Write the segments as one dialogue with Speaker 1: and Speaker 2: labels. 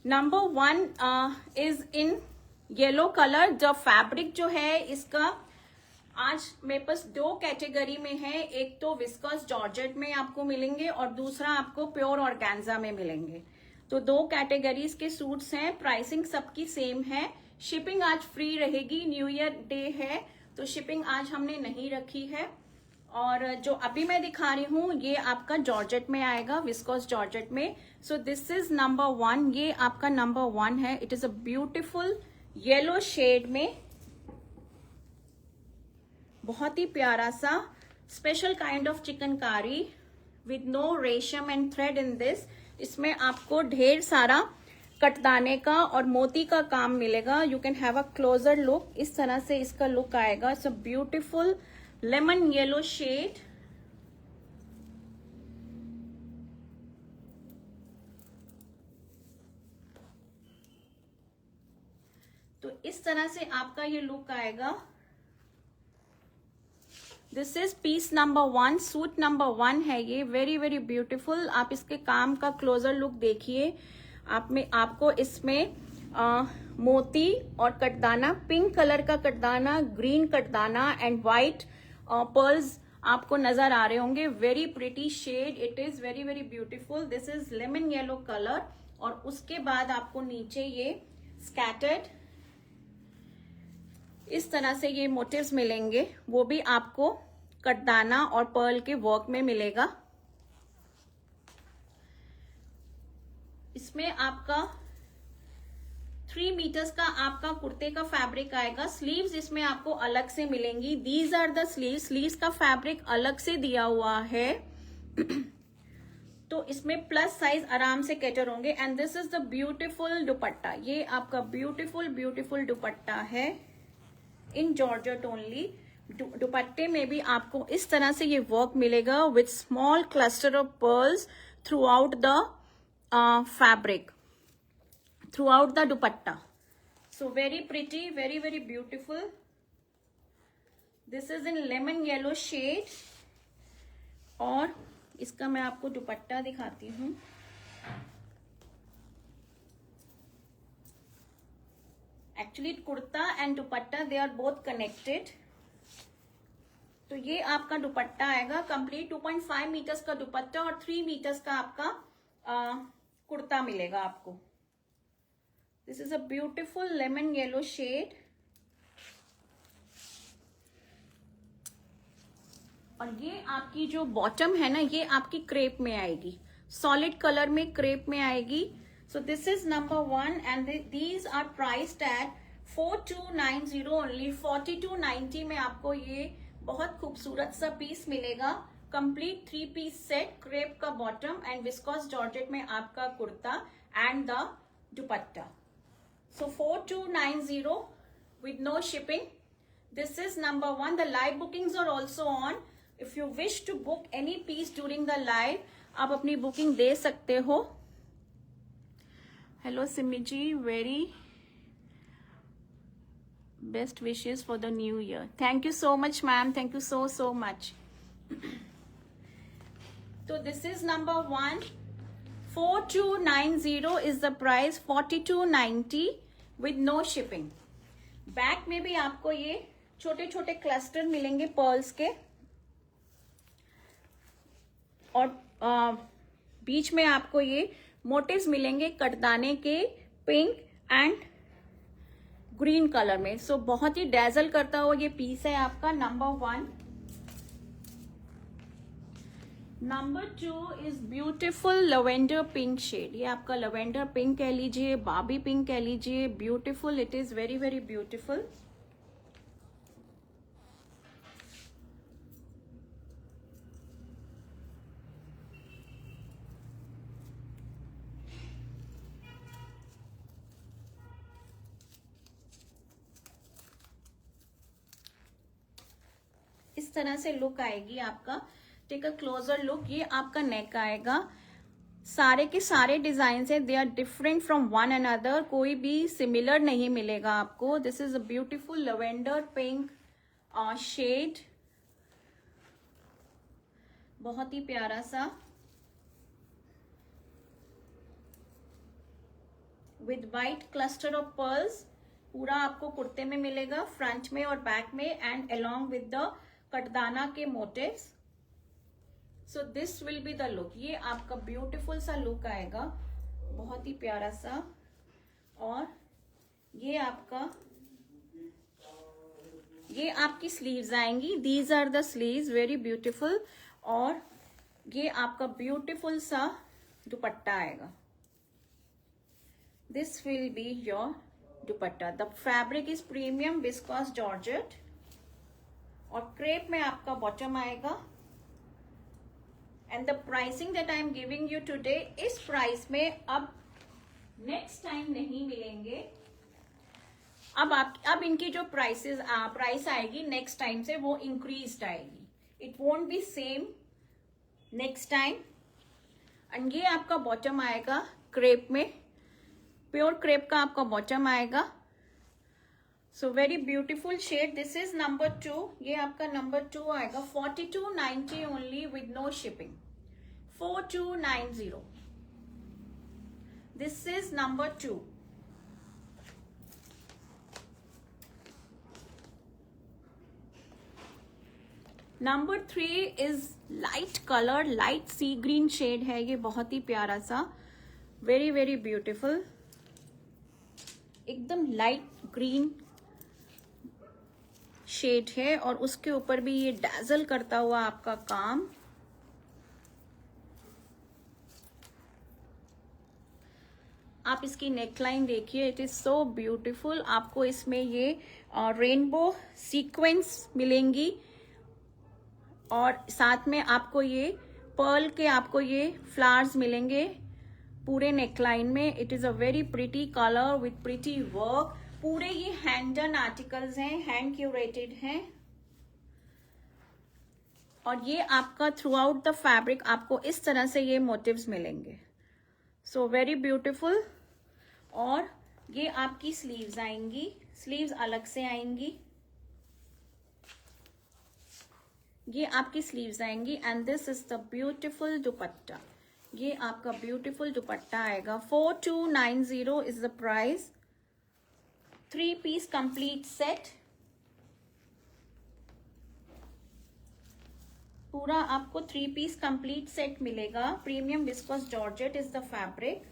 Speaker 1: Number 1 is in yellow colour. जो fabric जो है इसका आज मेरे पास दो कैटेगरी में है, एक तो विस्कस जॉर्जेट में आपको मिलेंगे और दूसरा आपको प्योर ऑर्गेन्जा में मिलेंगे। तो दो कैटेगरीज के सूट्स हैं, प्राइसिंग सबकी सेम है। शिपिंग आज फ्री रहेगी, न्यू ईयर डे है तो शिपिंग आज हमने नहीं रखी है। और जो अभी मैं दिखा रही हूँ ये आपका जॉर्जेट में आएगा, विस्कोस जॉर्जेट में। सो दिस इज नंबर 1, ये आपका नंबर 1 है। It is a beautiful yellow shade में, बहुत ही प्यारा सा special kind of chikankari with no resham and thread in this. इसमें आपको ढेर सारा कटदाने का और मोती का काम मिलेगा। You can have a closer look, इस तरह से इसका लुक आएगा। It's a beautiful lemon yellow shade. तो इस तरह से आपका ये लुक आएगा। This is piece number 1, suit number 1 है ये। Very very beautiful. आप इसके काम का क्लोजर लुक देखिए। आपको इसमें मोती और कटदाना, पिंक कलर का कटदाना, green katdana and white pearls आपको नजर आ रहे होंगे। Very pretty shade, it is very very beautiful. This is lemon yellow colour और उसके बाद आपको नीचे ये स्कैटर्ड इस तरह से ये मोटिव्स मिलेंगे, वो भी आपको कटदाना और पर्ल के वर्क में मिलेगा। इसमें आपका 3 मीटर्स का आपका कुर्ते का फैब्रिक आएगा। स्लीव्स इसमें आपको अलग से मिलेंगी। These are the sleeves. Sleeves का फैब्रिक अलग से दिया हुआ है तो इसमें प्लस साइज आराम से कैटर होंगे। And this is the beautiful dupatta. ये आपका ब्यूटीफुल ब्यूटीफुल दुपट्टा है इन जॉर्जेट ओनली। दुपट्टे में भी आपको इस तरह से ये वर्क मिलेगा with small cluster of pearls throughout the fabric, throughout the dupatta. So very pretty, very very beautiful. This is in lemon yellow shade और इसका मैं आपको दुपट्टा दिखाती हूँ। Actually kurta and dupatta they are both connected. तो ये आपका दुपट्टा आएगा कंप्लीट 2.5 मीटर्स का दुपट्टा और 3 मीटर्स का आपका कुर्ता मिलेगा आपको। This is a beautiful lemon yellow shade और ये आपकी जो बॉटम है ना, ये आपकी क्रेप में आएगी, सॉलिड कलर में क्रेप में आएगी। So this is number 1 and these are priced at 4290 only. 4290 में आपको ये बहुत खूबसूरत सा पीस मिलेगा। कंप्लीट 3 पीस सेट, क्रेप का बॉटम एंड विस्कोस जॉर्जेट में आपका kurta and the dupatta. So 4290 with no shipping. This is number 1. The live bookings are also on. If you wish to book any piece during the live, आप अपनी booking दे सकते हो। Hello Simi ji, very best wishes for the new year. Thank you so much ma'am, thank you so much. तो this is number 1, 4290 is the price, 4290 with no shipping. Back में भी आपको ये छोटे छोटे क्लस्टर मिलेंगे पर्ल्स के और बीच में आपको ये मोटिव्स मिलेंगे कटदाने के पिंक एंड ग्रीन कलर में। सो बहुत ही डैजल करता हुआ ये पीस है आपका number 1। Number 2 is beautiful lavender pink shade. ये आपका लवेंडर पिंक कह लीजिए, बाबी पिंक कह लीजिए, beautiful. It is very very beautiful. इस तरह से लुक आएगी आपका। Take a closer look. ये आपका नेक आएगा। सारे के सारे डिजाइन है, they are different from one another, कोई भी सिमिलर नहीं मिलेगा आपको। This is a beautiful lavender pink shade, बहुत ही प्यारा सा। With white cluster of pearls, पूरा आपको कुर्ते में मिलेगा, फ्रंट में और बैक में, and along with the katdana के motifs. So this will be the look. ये आपका ब्यूटीफुल सा लुक आएगा, बहुत ही प्यारा सा. और ये आपकी स्लीव्स आएंगी. These are the sleeves, very beautiful. और ये आपका ब्यूटीफुल सा दुपट्टा आएगा. This will be your dupatta. The fabric is premium viscose georgette और क्रेप में आपका बॉटम आएगा. And the pricing that I am giving you today, इस प्राइस में अब नेक्स्ट टाइम नहीं मिलेंगे. अब इनकी जो प्राइस आएगी नेक्स्ट टाइम से वो इंक्रीज्ड आएगी. It won't be same next time. And ये आपका बॉटम आएगा क्रेप में, प्योर क्रेप का आपका बॉटम आएगा. So very beautiful shade. This is number 2. ये आपका नंबर 2 आएगा. 4290 only with no shipping. 4290. This is number 2. Number 3 is light colour, light sea green shade है. ये बहुत ही प्यारा सा, वेरी वेरी ब्यूटीफुल, एकदम लाइट ग्रीन शेड है. और उसके ऊपर भी ये डैजल करता हुआ आपका काम. आप इसकी नेकलाइन देखिए, इट इज सो ब्यूटीफुल. आपको इसमें ये रेनबो सीक्वेंस मिलेंगी और साथ में आपको ये पर्ल के आपको ये फ्लावर्स मिलेंगे पूरे नेकलाइन में. It is a very pretty colour with pretty work. पूरे ये हैंड डन आर्टिकल्स हैं, हैंड क्यूरेटेड हैं. और ये आपका थ्रू आउट द फैब्रिक आपको इस तरह से ये मोटिव्स मिलेंगे. सो वेरी ब्यूटीफुल. और ये आपकी स्लीव्स आएंगी, स्लीव्स अलग से आएंगी. ये आपकी स्लीव्स आएंगी. And this is the beautiful dupatta. ये आपका ब्यूटीफुल दुपट्टा आएगा. 4290 is the price. 3 piece complete set. पूरा आपको 3 पीस कंप्लीट सेट मिलेगा. Premium viscose georgette is the fabric.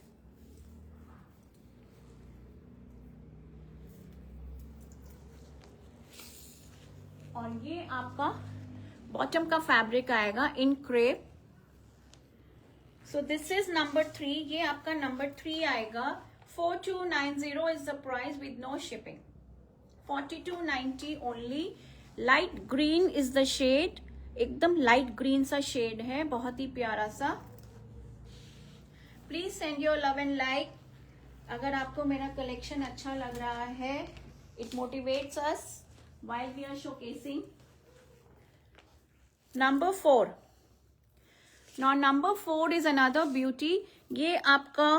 Speaker 1: और ये आपका बॉटम का फैब्रिक आएगा in crepe. So this is number 3. ये आपका नंबर 3 आएगा. 4290 is the price with no shipping. 4290 only. Light green is the shade, एकदम लाइट ग्रीन सा शेड है, बहुत ही प्यारा सा. Please send your love and like. अगर आपको मेरा कलेक्शन अच्छा लग रहा है, it motivates us while we are showcasing. Number 4. Now number 4 is another beauty. ये आपका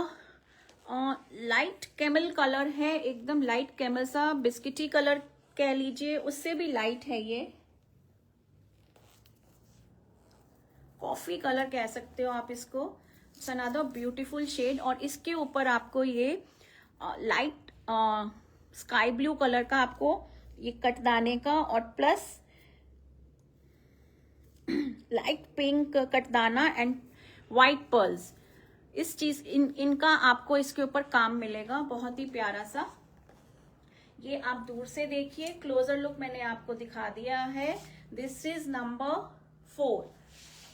Speaker 1: लाइट कैमल कलर है, एकदम लाइट कैमल सा, बिस्किटी कलर कह लीजिए, उससे भी लाइट है. ये कॉफी कलर कह सकते हो आप इसको. It's another beautiful shade. और इसके ऊपर आपको ये लाइट स्काई ब्लू कलर का आपको ये कटदाने का और प्लस लाइट पिंक कटदाना एंड वाइट पर्ल्स, इस चीज इनका आपको इसके ऊपर काम मिलेगा. बहुत ही प्यारा सा. ये आप दूर से देखिए, क्लोजर लुक मैंने आपको दिखा दिया है. This is number 4.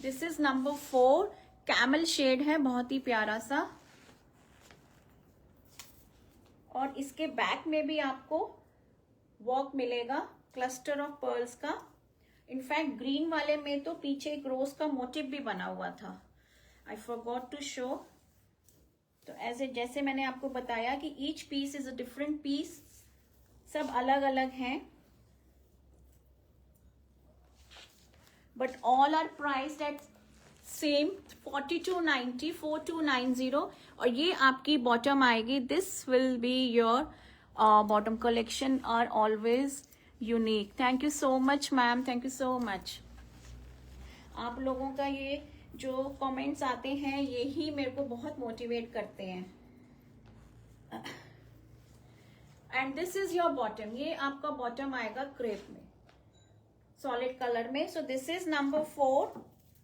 Speaker 1: This is number 4. Camel shade है, बहुत ही प्यारा सा. और इसके बैक में भी आपको वर्क मिलेगा क्लस्टर ऑफ पर्ल्स का. इनफैक्ट ग्रीन वाले में तो पीछे एक रोज का मोटिव भी बना हुआ था. I forgot to show. तो जैसे मैंने आपको बताया कि each piece is a different piece, सब अलग अलग हैं, but all are priced at same 4290, 4290. और ये आपकी बॉटम आएगी. This will be your bottom collection are always unique. Thank you so much ma'am, thank you so much. आप लोगों का ये जो कमेंट्स आते हैं यही मेरे को बहुत मोटिवेट करते हैं. And this is your bottom, ये आपका बॉटम आएगा क्रेप में सॉलिड कलर में. So this is number 4,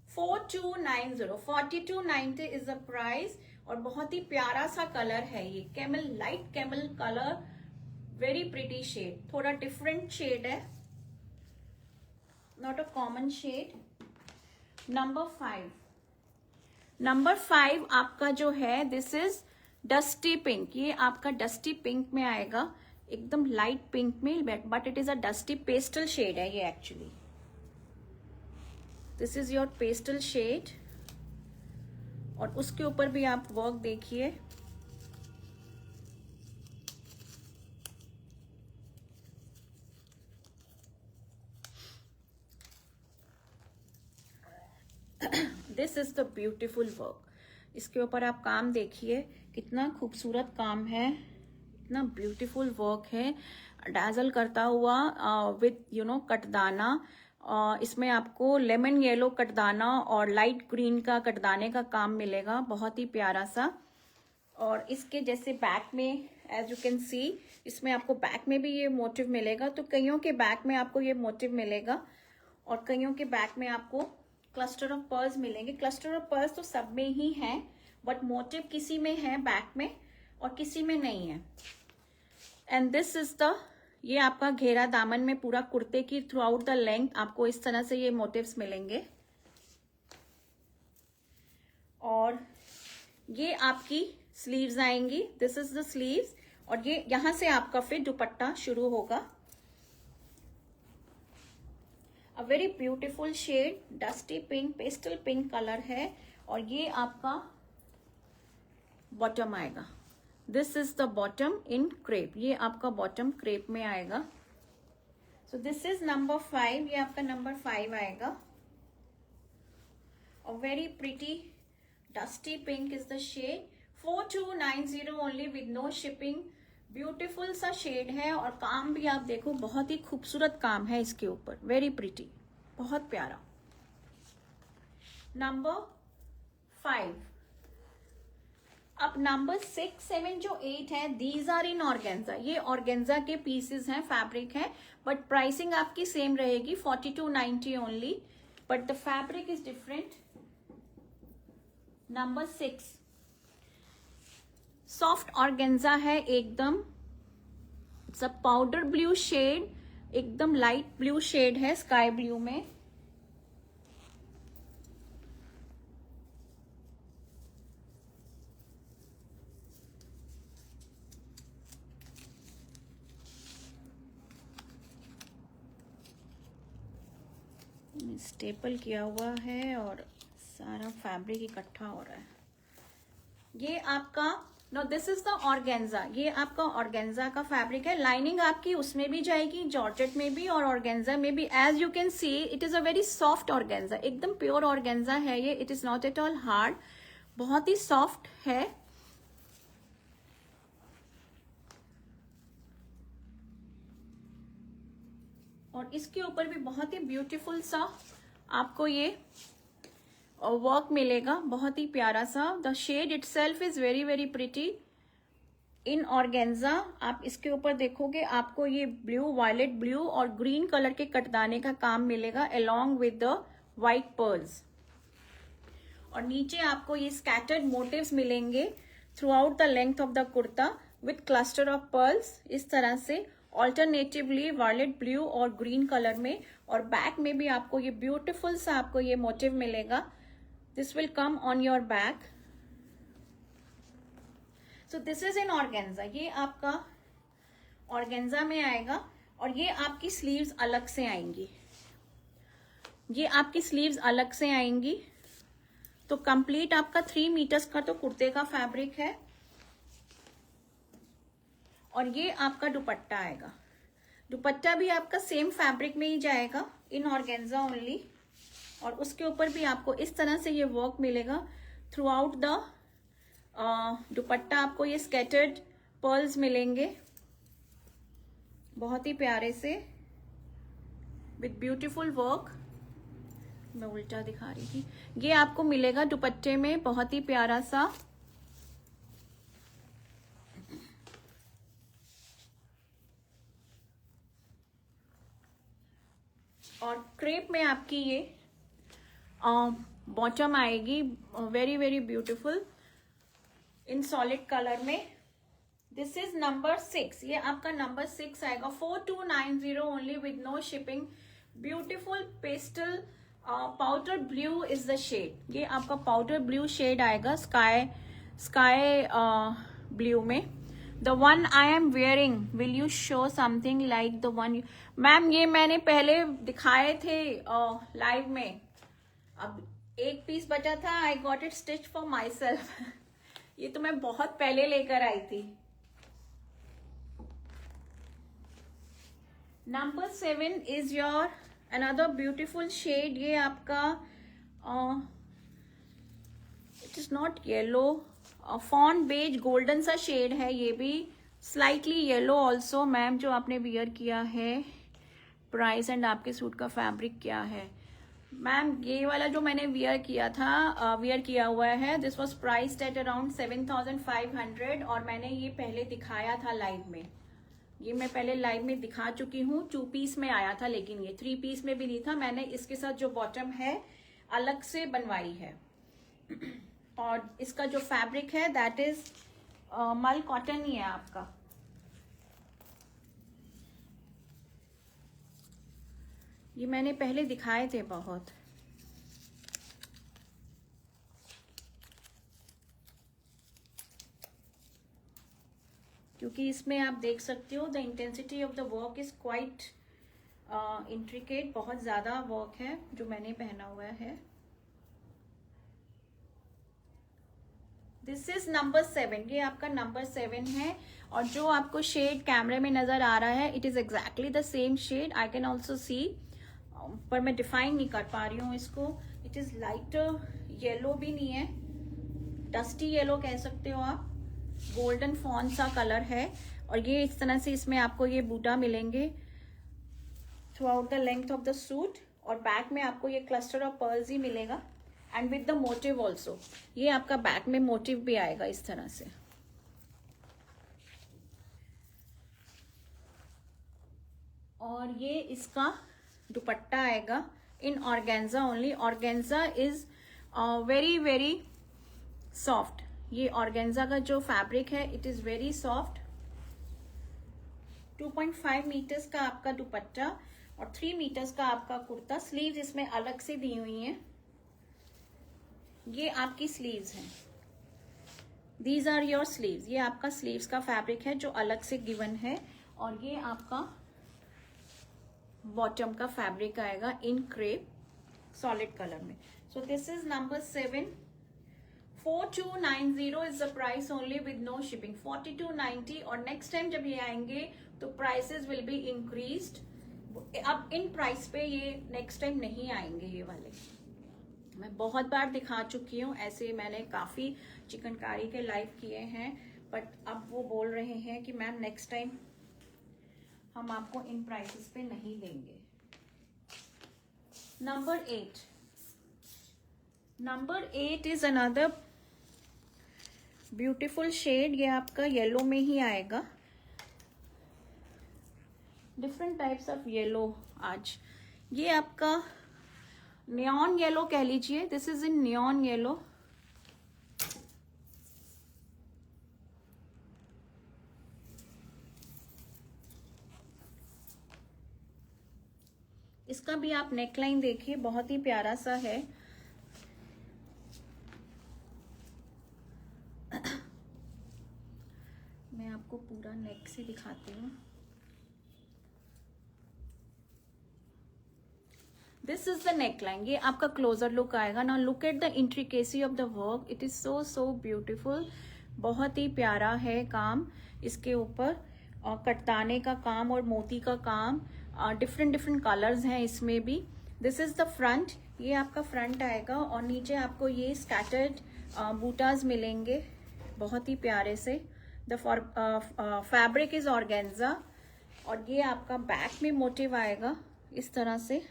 Speaker 1: 4290. 4290 is the price. और बहुत ही प्यारा सा कलर है ये, camel, light camel colour, very pretty shade, थोड़ा डिफरेंट शेड है, not a common shade. Number 5, number 5 आपका जो है दिस इज डस्टी पिंक. ये आपका डस्टी पिंक में आएगा, एकदम लाइट पिंक में, but it is a dusty pastel shade है ये actually. This is your pastel shade. और उसके ऊपर भी आप वर्क देखिए, this is the beautiful work. इसके ऊपर आप काम देखिए, कितना खूबसूरत काम है, इतना ब्यूटीफुल वर्क है, डैजल करता हुआ विथ कटदाना. इसमें आपको लेमन येलो कटदाना और लाइट ग्रीन का कटदाने का काम मिलेगा, बहुत ही प्यारा सा. और इसके जैसे बैक में एज यू कैन सी, इसमें आपको बैक में भी ये मोटिव मिलेगा. तो कईयों के बैक में आपको ये मोटिव मिलेगा और कईयों के बैक में आपको क्लस्टर ऑफ पर्ल्स मिलेंगे. क्लस्टर ऑफ पर्ल्स तो सब में ही है, बट मोटिव किसी में है बैक में और किसी में नहीं है. एंड दिस इज द, ये आपका घेरा दामन में पूरा कुर्ते की थ्रू आउट द लेंथ आपको इस तरह से ये मोटिव्स मिलेंगे. और ये आपकी स्लीव्स आएंगी, दिस इज द स्लीव्स. और ये यहां से आपका फिर दुपट्टा शुरू होगा. A very beautiful shade, dusty pink, pastel pink colour है. और ये आपका बॉटम आएगा. This is the bottom in crepe, ये आपका बॉटम क्रेप में आएगा. सो दिस इज नंबर 5, ये आपका नंबर 5 आएगा. और very pretty dusty pink is the shade. 4290 only with no shipping. Beautiful सा शेड है और काम भी आप देखो, बहुत ही खूबसूरत काम है इसके ऊपर, वेरी प्रिटी, बहुत प्यारा. नंबर 5. अब नंबर 6, 7 जो 8 है, दीज आर इन ऑर्गेन्जा. ये ऑर्गेन्जा के पीसेस हैं, फैब्रिक है, बट प्राइसिंग आपकी सेम रहेगी 4290 only, but the fabric is different. Number 6 soft organza है एकदम, it's a powder blue shade, एकदम लाइट ब्लू शेड है, स्काई ब्लू में. स्टेपल किया हुआ है और सारा फैब्रिक इकट्ठा हो रहा है. ये आपका, no this is the organza, ये आपका ऑर्गेन्जा का फैब्रिक है. लाइनिंग आपकी उसमें भी जाएगी, जॉर्जेट में भी और ऑर्गेन्जा में भी. As you can see it is a very soft organza, एकदम प्योर ऑर्गेन्जा है ये. It is not at all hard, बहुत ही सॉफ्ट है. और इसके ऊपर भी बहुत ही ब्यूटीफुल सा आपको ये वर्क मिलेगा, बहुत ही प्यारा सा. The shade itself is very very pretty in organza. आप इसके ऊपर देखोगे आपको ये ब्लू, वायलेट ब्लू और ग्रीन कलर के कटदाने का काम मिलेगा along with the white pearls. और नीचे आपको ये स्कैटर्ड मोटिव्स मिलेंगे throughout the length of the kurta with cluster of pearls, इस तरह से ऑल्टरनेटिवली वायलेट ब्लू और ग्रीन कलर में. और बैक में भी आपको ये ब्यूटीफुल सा आपको ये मोटिव मिलेगा. This will come on your back. So this is in organza, ये आपका ऑर्गेन्जा में आएगा. और ये आपकी स्लीव्स अलग से आएंगी, ये आपकी स्लीव्स अलग से आएंगी. तो कंप्लीट आपका 3 मीटर्स का तो कुर्ते का फैब्रिक है. और ये आपका दुपट्टा आएगा, दुपट्टा भी आपका सेम फैब्रिक में ही जाएगा, इन ऑर्गेन्जा ओनली. और उसके ऊपर भी आपको इस तरह से ये वर्क मिलेगा थ्रू आउट द दुपट्टा. आपको ये स्कैटर्ड पर्ल्स मिलेंगे बहुत ही प्यारे से विथ ब्यूटीफुल वर्क. मैं उल्टा दिखा रही थी. ये आपको मिलेगा दुपट्टे में, बहुत ही प्यारा सा. . . . . . . . . . . . . . . . . . . . . . . . . . . . . . . . . . . . . . . . . . . . . . . . . . . . . . . और क्रेप में आपकी ये बॉटम आएगी, very very beautiful in solid colour में। दिस इज नंबर 6, ये आपका नंबर 6 आएगा। 4290 only with no shipping. Beautiful pastel powder blue is the shade, ये आपका पाउडर ब्लू शेड आएगा स्काई ब्लू में। The one I am wearing, will you show something like the one? Ma'am ये मैंने पहले दिखाए थे लाइव में, अब एक पीस बचा था, I got it stitch for myself. ये तो मैं बहुत पहले लेकर आई थी। Number 7 is your another beautiful shade, ये आपका it is not yellow, fawn beige golden सा शेड है, ये भी स्लाइटली येलो ऑल्सो। मैम जो आपने वियर किया है, प्राइस एंड आपके सूट का फैब्रिक क्या है? मैम ये वाला जो मैंने वियर किया हुआ है, this was priced at around 7500 और मैंने ये पहले दिखाया था लाइव में, ये मैं पहले लाइव में दिखा चुकी हूँ। 2 पीस में आया था, लेकिन ये 3 पीस में भी नहीं था। मैंने इसके साथ जो बॉटम है अलग से बनवाई है और इसका जो फैब्रिक है दैट इज मल कॉटन ही है आपका। ये मैंने पहले दिखाए थे बहुत। क्योंकि इसमें आप देख सकते हो the intensity of the work is quite intricate, बहुत ज्यादा वर्क है जो मैंने पहना हुआ है। दिस इज नंबर 7, ये आपका नंबर 7 है और जो आपको शेड कैमरे में नजर आ रहा है it is exactly the same shade. I can also see, पर मैं डिफाइन नहीं कर पा रही हूँ इसको। इट इज लाइट येलो भी नहीं है, डस्टी येलो कह सकते हो आप, गोल्डन फॉन सा कलर है। और ये इस तरह से इसमें आपको ये बूटा मिलेंगे throughout the length of the suit और बैक में आपको ये क्लस्टर ऑफ पर्ल्स ही मिलेगा and with the motive also. ये आपका बैक में मोटिव भी आएगा इस तरह से। और ये इसका दुपट्टा आएगा in organza only. Organza is very very soft, ये ऑर्गेन्जा का जो फैब्रिक है it is very soft. 2.5 metres का आपका दुपट्टा और 3 मीटर्स का आपका कुर्ता। स्लीव्स इसमें अलग से दी हुई हैं, ये आपकी स्लीव्स हैं, दीज आर योर स्लीव्स। ये आपका स्लीव्स का फैब्रिक है जो अलग से गिवन है और ये आपका बॉटम का फैब्रिक आएगा इन क्रेप सॉलिड कलर में। So this is number 7। 4290 is the price only with no shipping. 4290 और नेक्स्ट टाइम जब ये आएंगे तो प्राइसेस विल बी इंक्रीज्ड। अब इन प्राइस पे ये नेक्स्ट टाइम नहीं आएंगे ये वाले। मैं बहुत बार दिखा चुकी हूँ ऐसे, मैंने काफी चिकनकारी के लाइव किए हैं, बट अब वो बोल रहे हैं कि मैम नेक्स्ट टाइम हम आपको इन प्राइसेस पे नहीं देंगे। Number 8 is another beautiful shade, ये आपका येलो में ही आएगा। डिफरेंट टाइप्स ऑफ येलो आज, ये आपका नियॉन येलो कह लीजिए। This is in neon yellow. इसका भी आप नेकलाइन देखिए, बहुत ही प्यारा सा है। मैं आपको पूरा नेक से दिखाती हूँ। दिस इज द नेकलाइन, ये आपका क्लोजर लुक आएगा। Now look at the intricacy of the work, it is so beautiful. बहुत ही प्यारा है काम इसके ऊपर, कटदाने का काम और मोती का काम, डिफरेंट कलर्स हैं इसमें भी। दिस इज द फ्रंट, ये आपका फ्रंट आएगा और नीचे आपको ये स्कैटर्ड बूटाज मिलेंगे बहुत ही प्यारे से। द फैब्रिक इज ऑर्गेन्जा और ये आपका बैक में मोटिव आएगा इस तरह से।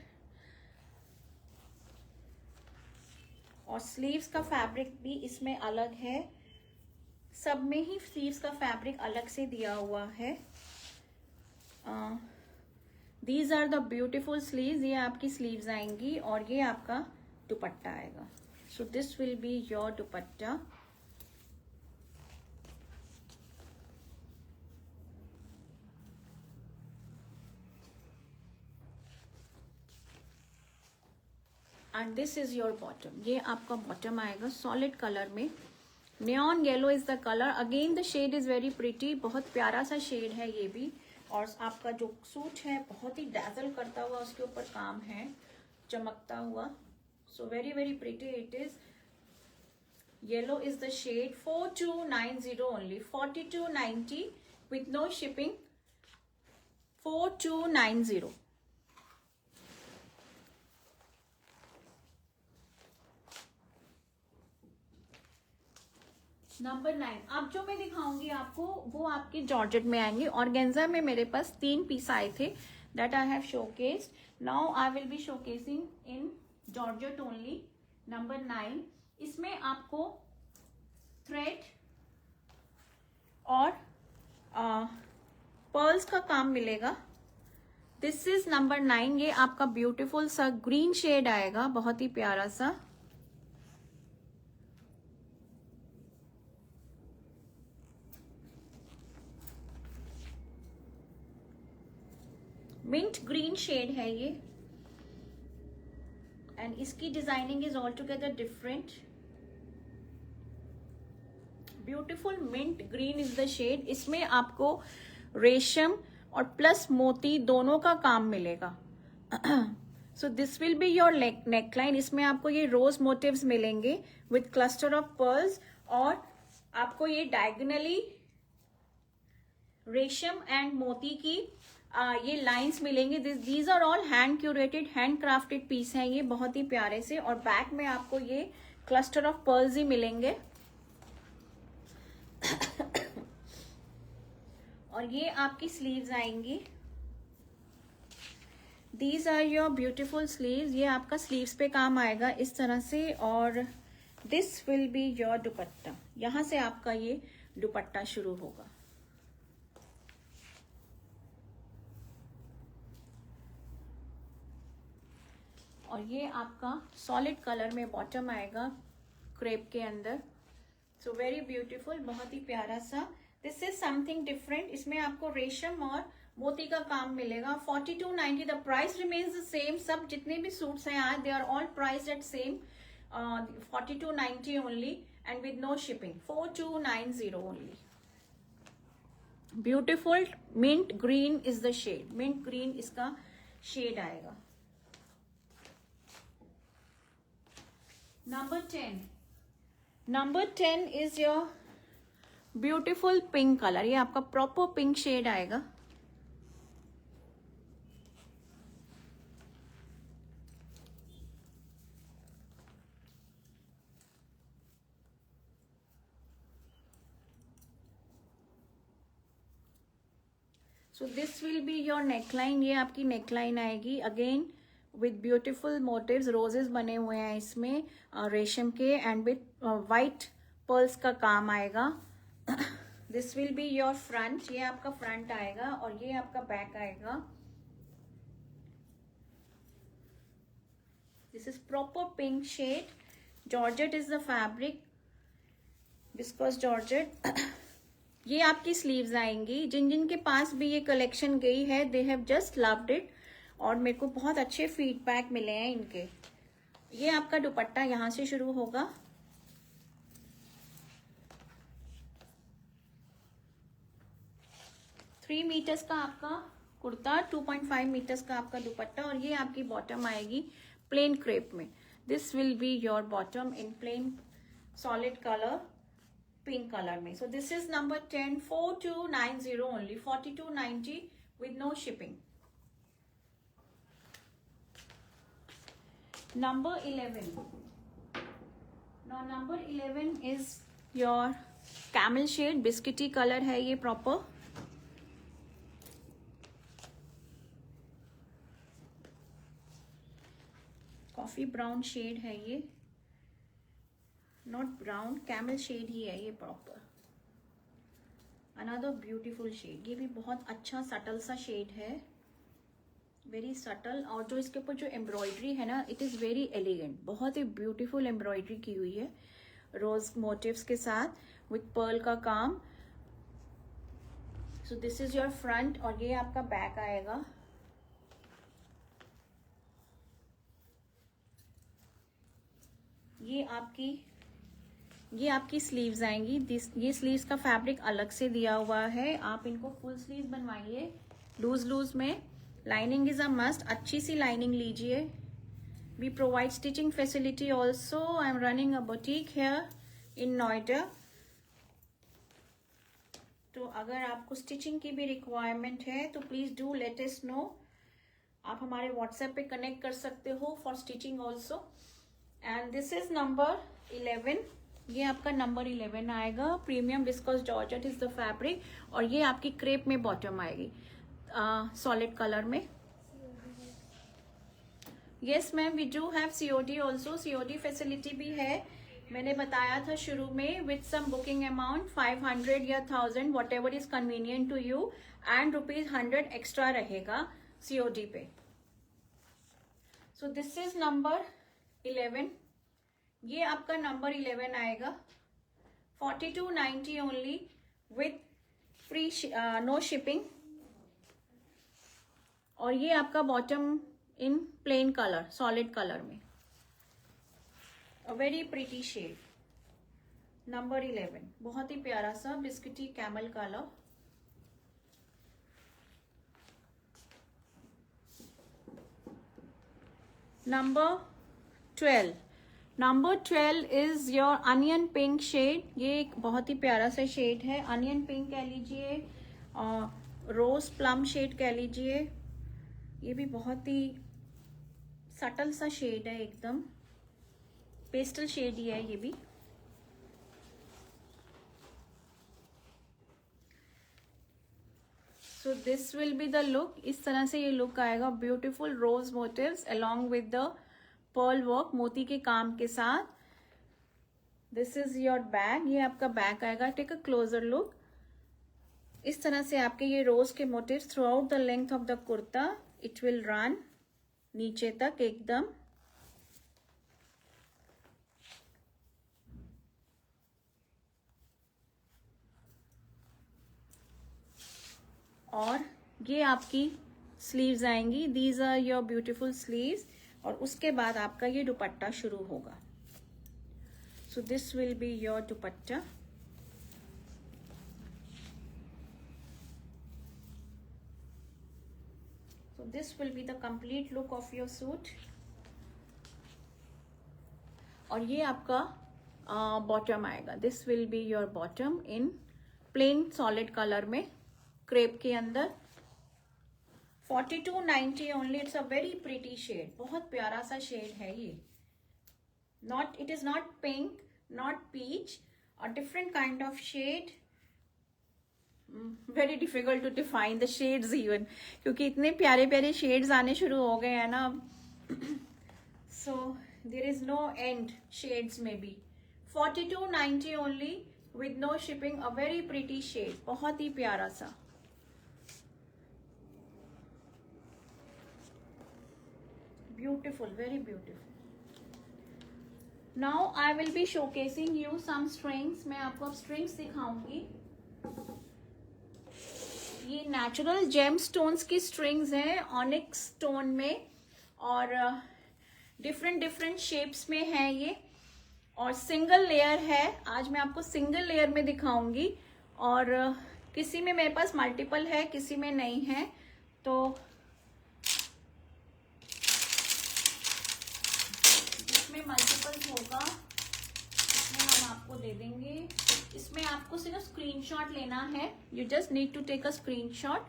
Speaker 1: और स्लीव्स का फैब्रिक भी इसमें अलग है, सब में ही स्लीव्स का फैब्रिक अलग से दिया हुआ है। These are the beautiful sleeves, ये आपकी स्लीव्स आएंगी और ये आपका दुपट्टा आएगा. So this will be your dupatta. And this is your bottom. ये आपका बॉटम आएगा सॉलिड कलर में. Neon yellow is the colour. Again the shade is very pretty. बहुत प्यारा सा शेड है ये भी. और आपका जो सूट है बहुत ही डैजल करता हुआ उसके ऊपर काम है, चमकता हुआ. So very very pretty it is. Yellow is the shade. 4290 only. 4290 with no shipping. 4290. Number 9. अब जो मैं दिखाऊंगी आपको वो आपके जॉर्जेट में आएंगे. ऑर्गेन्जा में मेरे पास 3 पीस आए थे that I have showcased. Now I will be showcasing in georgette only. Number 9. इसमें आपको थ्रेड और पर्ल्स का काम मिलेगा. This is number 9. ये आपका ब्यूटीफुल सा ग्रीन शेड आएगा, बहुत ही प्यारा सा. मिंट ग्रीन शेड है ये. एंड इसकी designing is all together different. Beautiful mint green is the shade. इसमें आपको रेशम और प्लस मोती दोनों का काम मिलेगा. सो this will be your neckline. इसमें आपको ये रोज मोटिव्स मिलेंगे विथ क्लस्टर ऑफ पर्ल्स. और आपको ये डायगोनली रेशम एंड मोती की ये लाइंस मिलेंगे. These are all hand curated, hand crafted piece हैं ये, बहुत ही प्यारे से. और बैक में आपको ये क्लस्टर ऑफ पर्ल्स ही मिलेंगे. और ये आपकी स्लीव्स आएंगी. These are your beautiful sleeves. ये आपका स्लीव्स पे काम आएगा इस तरह से. और दिस विल बी योर दुपट्टा. यहां से आपका ये दुपट्टा शुरू होगा. और ये आपका सॉलिड कलर में बॉटम आएगा क्रेप के अंदर. सो वेरी ब्यूटीफुल, बहुत ही प्यारा सा. This is something different. इसमें आपको रेशम और मोती का काम मिलेगा. 4290. The price remains the same. सब जितने भी सूट्स हैं आज they are all price at same. 4290 only and with no shipping. 4290 only. Beautiful mint green is the shade. Mint green इसका शेड आएगा. Number 10. Number 10 is your beautiful pink color. ये आपका proper pink shade आएगा. So this will be your neckline. ये आपकी neckline आएगी. Again with beautiful motifs. Roses बने हुए हैं इसमें रेशम के. एंड विथ वाइट पर्ल्स का काम आएगा. This will be your front. ये आपका फ्रंट आएगा और ये आपका बैक आएगा. This is proper pink shade. Georgette is the fabric, viscose georgette. ये आपकी स्लीव्स आएंगी. जिन जिन के पास भी ये कलेक्शन गई है they have just loved it. और मेरे को बहुत अच्छे फीडबैक मिले हैं इनके. ये आपका दुपट्टा यहां से शुरू होगा. थ्री मीटर्स का आपका कुर्ता, 2.5 मीटर्स का आपका दुपट्टा. और ये आपकी बॉटम आएगी प्लेन क्रेप में. This will be your bottom in plain solid colour pink colour में. So this is number 10. 4290 only. 4290 with no shipping. Number 11. Now number 11 is your camel shade. Biscuity colour है ये proper. Coffee brown shade है ये. Not brown, camel shade ही है ये proper. Another beautiful shade. ये भी बहुत अच्छा सटल सा शेड है. वेरी सटल, और जो इसके ऊपर जो एम्ब्रॉयडरी है ना, इट इज़ वेरी एलिगेंट, बहुत ही ब्यूटीफुल एम्ब्रॉयडरी की हुई है रोज मोटिव्स के साथ विथ पर्ल का काम। सो दिस इज योर फ्रंट, और ये आपका बैक आएगा। ये आपकी स्लीव्स आएंगी। ये स्लीव्स का फैब्रिक अलग से दिया हुआ है, आप इनको फुल स्लीव बनवाइए लूज लूज में। लाइनिंग इज अ मस्ट, अच्छी सी लाइनिंग लीजिए। We provide stitching facility also. I am running a boutique here in Noida, तो अगर आपको स्टिचिंग की भी रिक्वायरमेंट है तो please do let us know. आप हमारे व्हाट्सएप पे कनेक्ट कर सकते हो for stitching also. And this is number 11, ये आपका नंबर 11 आएगा। Premium viscose georgette is the fabric, और ये आपकी क्रेप में बॉटम आएगी सॉलिड कलर में। Yes ma'am, we do have COD also, COD facility भी है। मैंने बताया था शुरू में, विथ सम बुकिंग अमाउंट 500 या 1000 whatever is convenient to you, and ₹100 extra रहेगा सीओडी पे। सो दिस इज नंबर 11, ये आपका नंबर 11 आएगा। 4290 only with free no shipping, और ये आपका bottom in plain colour solid colour में, a very pretty shade, number 11, बहुत ही प्यारा सा biscuity camel colour. Number 12, number 12 is your onion pink shade. ये एक बहुत ही प्यारा सा शेड है, अनियन पिंक कह लीजिए, रोज प्लम शेड कह लीजिए। ये भी बहुत ही सटल सा शेड है, एकदम पेस्टल शेड ही है ये भी। So this will be the look, इस तरह से ये लुक आएगा। Beautiful rose motifs along with the pearl work, मोती के काम के साथ। दिस इज योर बैग, ये आपका बैग आएगा। Take a closer look. इस तरह से आपके ये रोज के motifs throughout the length of the kurta, it will run नीचे तक एकदम। और ये आपकी स्लीव्स आएंगी, these are your beautiful sleeves, और उसके बाद आपका ये दुपट्टा शुरू होगा। So this will be your dupatta. So this will be the complete look of your suit, और ये आपका बॉटम आएगा। This will be your bottom in plain solid colour में, क्रेप के अंदर। 4290 only, it's a very pretty shade, बहुत प्यारा सा शेड है ये। Not, it is not pink, not peach, a different kind of shade. Very difficult to define the shades even, क्योंकि इतने प्यारे प्यारे शेड्स आने शुरू हो गए हैं ना। So there is no end shades में भी। 4290 only with no shipping, a very pretty shade, बहुत ही प्यारा सा। Beautiful, very beautiful. Now I will be showcasing you some strings. मैं आपको अब स्ट्रिंग्स दिखाऊंगी। ये नेचुरल जेम स्टोन्स की स्ट्रिंग्स हैं, ऑनिक्स स्टोन में, और डिफरेंट डिफरेंट शेप्स में है ये, और सिंगल लेयर है। आज मैं आपको सिंगल लेयर में दिखाऊंगी, और किसी में मेरे पास मल्टीपल है, किसी में नहीं है, तो जिसमें मल्टीपल होगा उसमें हम आपको दे देंगे। इसमें आपको सिर्फ स्क्रीनशॉट लेना है, you just need to take a screenshot,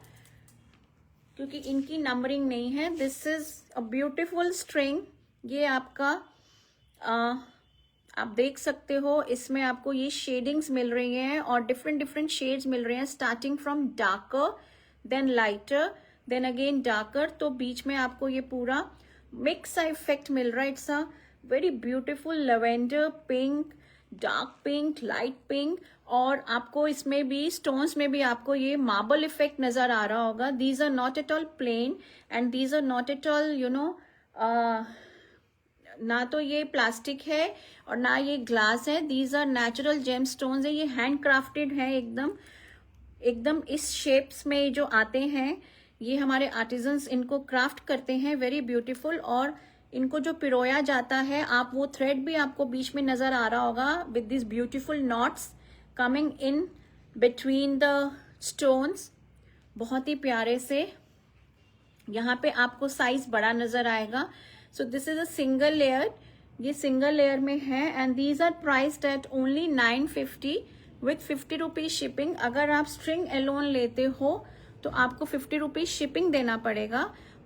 Speaker 1: क्योंकि इनकी नंबरिंग नहीं है। This is a beautiful string, ये आपका आप देख सकते हो, इसमें आपको ये शेडिंग्स मिल रही हैं, और डिफरेंट डिफरेंट शेड्स मिल रहे हैं, starting from darker, then lighter, then again darker. तो बीच में आपको ये पूरा मिक्स सा इफेक्ट मिल रहा है। It's a very beautiful lavender, pink, dark pink, light pink, और आपको इसमें भी स्टोन्स में भी आपको ये मार्बल इफेक्ट नजर आ रहा होगा. These are not at all plain and these are not at all ना तो ये प्लास्टिक है और ना ये ग्लास है. These are natural gem stones है. ये हैंड क्राफ्टेड है एकदम एकदम इस शेप्स में जो आते हैं. ये हमारे आर्टिजन्स इनको क्राफ्ट करते हैं, वेरी ब्यूटीफुल. और इनको जो पिरोया जाता है, आप वो थ्रेड भी आपको बीच में नजर आ रहा होगा with this beautiful knots coming in between the stones. बहुत ही प्यारे से. यहाँ पे आपको साइज बड़ा नजर आएगा. So this is a single layer. ये सिंगल लेयर में है and these are priced at only 950 with 50 rupees shipping. अगर आप स्ट्रिंग एलोन लेते हो तो आपको 50 रुपीज शिपिंग देना पड़ेगा.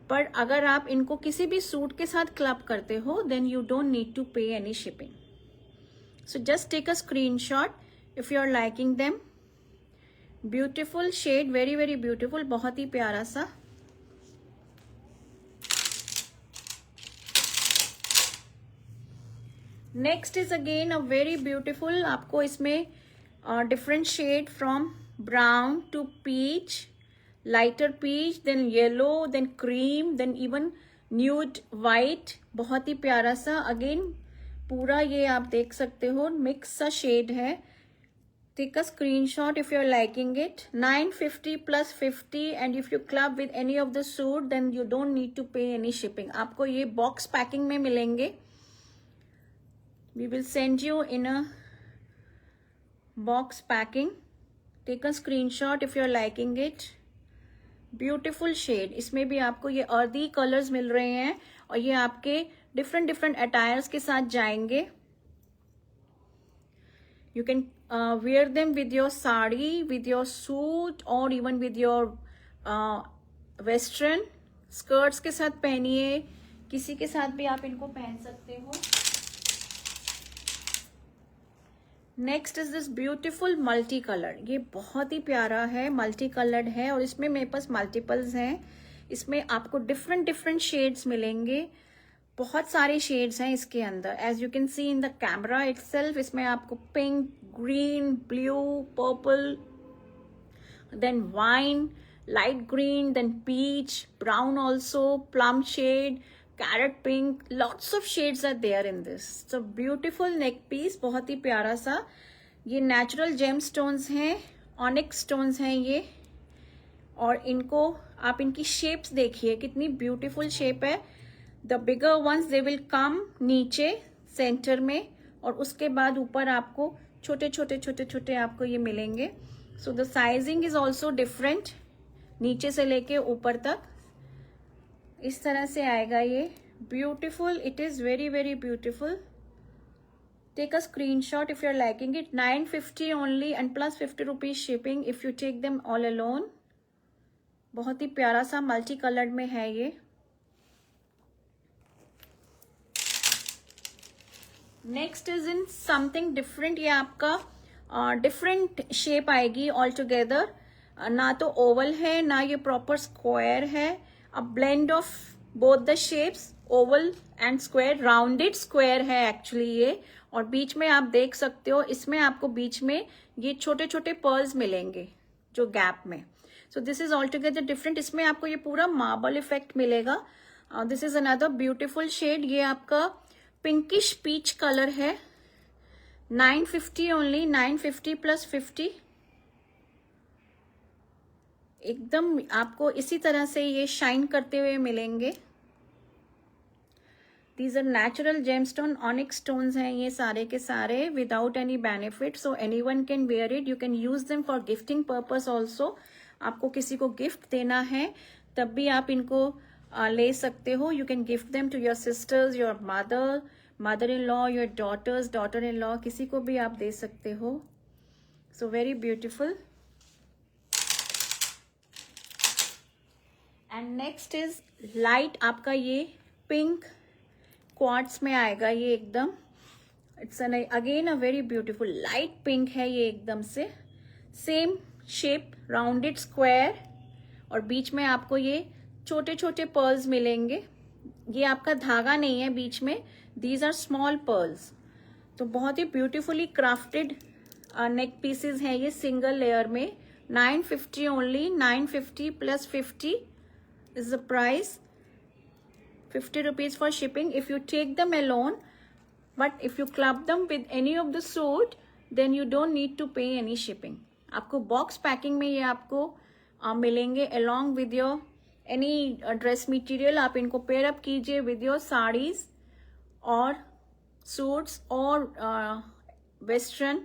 Speaker 1: पर अगर आप इनको किसी भी सूट के साथ क्लब करते हो then you don't need to pay any shipping. So just take a screenshot if you are liking them. Beautiful shade, very very beautiful, बहुत ही प्यारा सा. Next is again a very beautiful. आपको इसमें different shade from brown to peach, lighter peach, then yellow, then cream, then even nude white. बहुत ही प्यारा सा. अगेन पूरा ये आप देख सकते हो मिक्स सा शेड है. Take a screenshot if you are liking it. 950 plus 50 and if you club with any of the suit then you don't need to pay any shipping. आपको ये बॉक्स पैकिंग में मिलेंगे. We will send you in a box packing. Take a screenshot if you are liking it. Beautiful shade. इसमें भी आपको ये earthy colours मिल रहे हैं और ये आपके डिफरेंट डिफरेंट अटायर्स के साथ जाएंगे. You can wear them with your sari, with your suit और even with your western skirts के साथ पहनिए. किसी के साथ भी आप इनको पहन सकते हो. Next is this beautiful multi colour. ये बहुत ही प्यारा है, मल्टी कलर्ड है और इसमें मेरे पास मल्टीपल्स हैं. इसमें आपको डिफरेंट डिफरेंट शेड्स मिलेंगे. बहुत सारे शेड्स हैं इसके अंदर. As you can see in the camera itself, इसमें आपको pink, green, blue, purple, then wine, light green, then peach, brown also, plum shade, carrot pink, lots of shades are there in this. So beautiful neck piece, बहुत ही प्यारा सा. ये natural gem stones हैं, onyx stones हैं ये. और इनको आप इनकी शेप्स देखिए कितनी ब्यूटीफुल शेप है. The bigger ones they will कम नीचे सेंटर में और उसके बाद ऊपर आपको छोटे छोटे छोटे छोटे आपको ये मिलेंगे. So the sizing is also different. नीचे से लेके ऊपर तक इस तरह से आएगा ये. Beautiful, it is very very beautiful. Take a screenshot if you are liking it. 950 only and plus 50 rupees shipping if you take them all alone. बहुत ही प्यारा सा मल्टी कलर्ड में है ये. Next is in something different. ये आपका different shape आएगी ऑल टुगेदर. ना तो ओवल है ना ये प्रॉपर स्क्वायर है. A blend of both the shapes, oval and square. Rounded square है एक्चुअली ये. और बीच में आप देख सकते हो इसमें आपको बीच में ये छोटे छोटे पर्ल्स मिलेंगे जो गैप में. So this is all together different. इसमें आपको ये पूरा मार्बल इफेक्ट मिलेगा. This is another beautiful shade. ये आपका पिंकिश पीच कलर है. 950 ओनली. 950 प्लस 50. एकदम आपको इसी तरह से ये शाइन करते हुए मिलेंगे. These are natural gemstone onyx stones हैं ये सारे के सारे without any benefit. So anyone can wear it. You can use them for gifting purpose also. आपको किसी को गिफ्ट देना है तब भी आप इनको ले सकते हो. You can gift them to your sisters, your mother in law, your daughters, daughter in law, किसी को भी आप दे सकते हो. So very beautiful. And next is light. आपका ये पिंक क्वार्ट्स में आएगा ये एकदम. It's again a very beautiful light pink है ये एकदम से. सेम शेप, राउंडेड स्क्वायर और बीच में आपको ये छोटे छोटे पर्ल्स मिलेंगे. ये आपका धागा नहीं है बीच में. These are small pearls. तो बहुत ही ब्यूटीफुली क्राफ्टेड नेक पीसेस हैं ये सिंगल लेयर में. 950 only. 950 plus 50 is the price. 50 rupees for shipping if you take them alone, but if you club them with any of the suit then you don't need to pay any shipping. आपको box packing में ये आपको मिलेंगे along with your any dress material. आप इनको pair up कीजिए with your saris और suits और वेस्टर्न,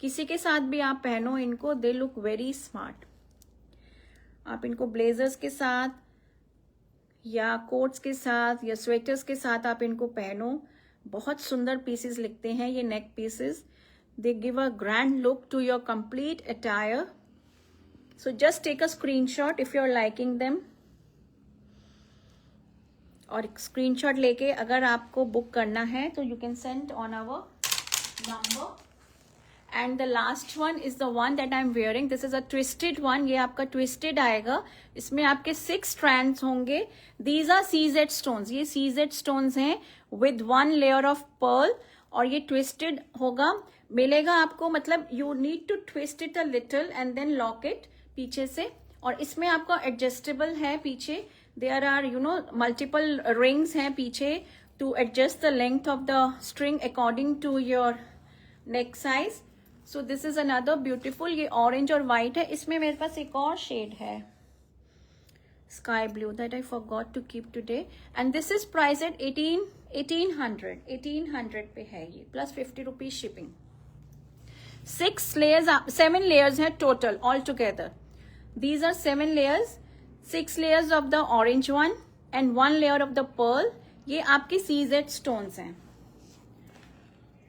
Speaker 1: किसी के साथ भी आप पहनो इनको, दे लुक वेरी स्मार्ट. आप इनको ब्लेजर्स के साथ या कोट्स के साथ या स्वेटर्स के साथ आप इनको पहनो. बहुत सुंदर पीसेस लिखते हैं ये neck pieces. They give a grand look to your complete attire. So just take a screenshot if you are liking them, और स्क्रीनशॉट लेके अगर आपको बुक करना है तो you can send on our number. And the last one is the one that I am wearing. This is a twisted one. ये आपका twisted आएगा. इसमें आपके 6 स्ट्रैंड्स होंगे. These are CZ stones. ये सीजेड स्टोन्स हैं विद 1 लेयर ऑफ पर्ल, और ये ट्विस्टेड होगा. मिलेगा आपको, मतलब you need to twist it a little and then lock it पीछे से. और इसमें आपका एडजस्टेबल है पीछे. देयर आर मल्टीपल रिंग्स हैं पीछे to adjust the length of the string according to your neck size. So this is another beautiful. ये ऑरेंज और व्हाइट है. इसमें मेरे पास एक और शेड है, sky blue, that I forgot to keep today. And this is price at 1800 पे है ये, प्लस 50 रुपीज शिपिंग. 7 लेयर्स है total all together. These are 7 layers. 6 layers of the orange one and 1 layer of the pearl. ये आपके CZ stones हैं.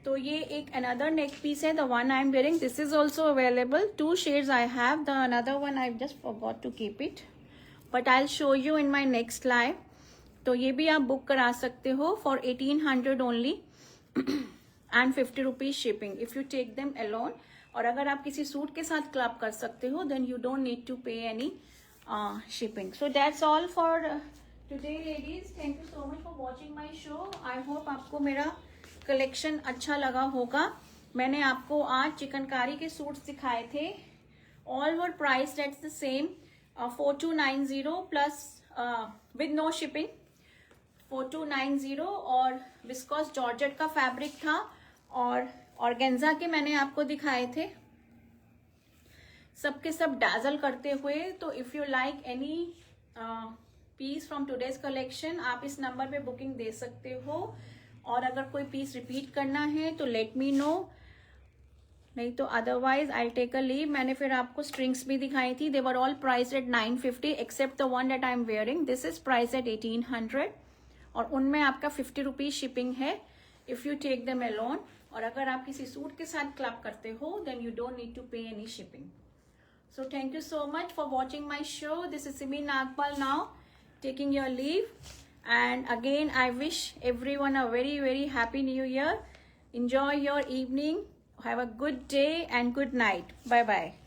Speaker 1: तो ये एक अनदर नेक पीस है, the one I am wearing. This is also available. 2 shades I have. The another one I just forgot to keep it, but I will show you in my next live. तो ये भी आप book करा सकते हो for 1800 only and 50 rupees shipping if you take them alone. और अगर आप किसी सूट के साथ क्लब कर सकते हो then you don't need to pay any shipping. So that's all for today ladies. Thank you so much for watching my show. I hope आपको मेरा कलेक्शन अच्छा लगा होगा. मैंने आपको आज चिकनकारी के सूट्स दिखाए थे. All were price at the same 4290 plus with no shipping 4290. और विस्कॉस जॉर्जेट का फैब्रिक था और ऑर्गेन्जा के मैंने आपको दिखाए थे. सबके सब डैजल करते हुए. तो if you like any piece from today's collection आप इस नंबर पे बुकिंग दे सकते हो. और अगर कोई पीस रिपीट करना है तो लेट मी नो, नहीं तो otherwise I take a leave. मैंने फिर आपको स्ट्रिंग्स भी दिखाई थी. They were all price at 950 except the one that I am wearing. This is price at 1800 और उनमें आपका 50 रुपीज शिपिंग है if you take them alone. और अगर आप किसी सूट के साथ क्लब करते हो then you don't need to pay any shipping. So thank you so much for watching my show. This is Simi Nagpal now taking your leave. And again, I wish everyone a very, very happy new year. Enjoy your evening. Have a good day and good night. Bye-bye.